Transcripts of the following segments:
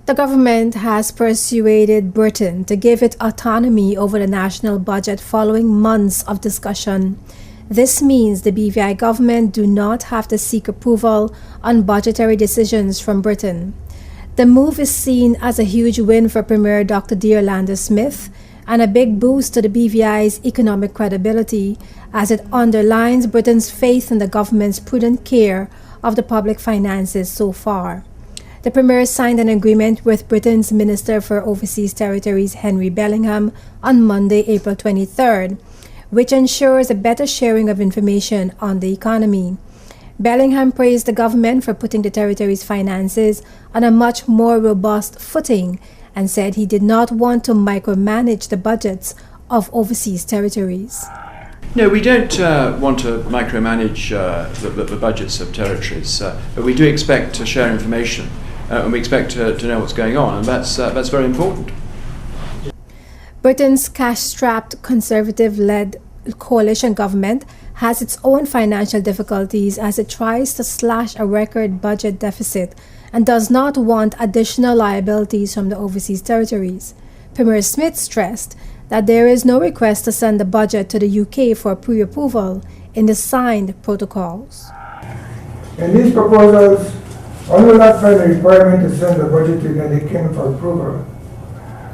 The government has persuaded Britain to give it autonomy over the national budget following months of discussion. This means the BVI government do not have to seek approval on budgetary decisions from Britain. The move is seen as a huge win for Premier Dr. Dearlander Smith and a big boost to the BVI's economic credibility, as it underlines Britain's faith in the government's prudent care of the public finances so far. The Premier signed an agreement with Britain's Minister for Overseas Territories, Henry Bellingham, on Monday, April 23rd, which ensures a better sharing of information on the economy. Bellingham praised the government for putting the territory's finances on a much more robust footing and said he did not want to micromanage the budgets of overseas territories. No, we don't want to micromanage the budgets of territories, but we do expect to share information and we expect to know what's going on, and that's very important. Britain's cash-strapped, Conservative-led coalition government has its own financial difficulties as it tries to slash a record budget deficit and does not want additional liabilities from the overseas territories. Premier Smith stressed that there is no request to send the budget to the UK for pre-approval in the signed protocols. In these proposals, one will not find a requirement to send the budget to the United Kingdom for approval.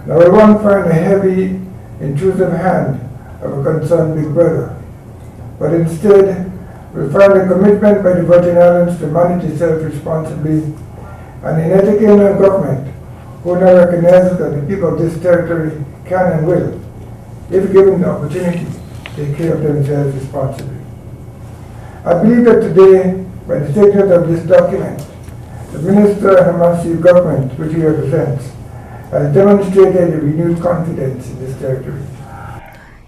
Nor will one find a heavy, intrusive hand of a concerned big brother, but instead will find a commitment by the Virgin Islands to manage itself responsibly, and the United Kingdom government who now recognizes that the people of this territory can and will, if given the opportunity, take care of themselves responsibly. I believe that today, by the statement of this document, the Minister and Massive government which he represents has demonstrated a renewed confidence in this territory.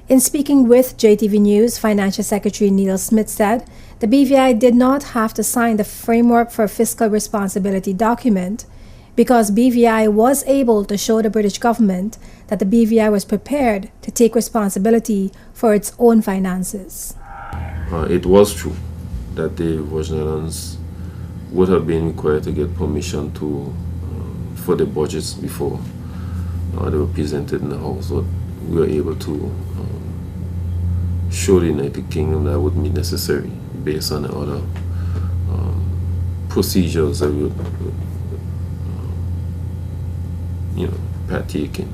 In speaking with JTV News, Financial Secretary Neil Smith said the BVI did not have to sign the Framework for Fiscal Responsibility document because BVI was able to show the British government that the BVI was prepared to take responsibility for its own finances. It was true that the Virgin Islands would have been required to get permission for the budgets before they were presented in the House, but we were able to show the United Kingdom that would be necessary based on the other procedures that we would partake in.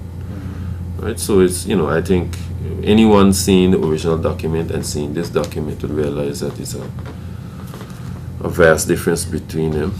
Right? So it's, I think anyone seeing the original document and seeing this document would realize that it's a vast difference between them.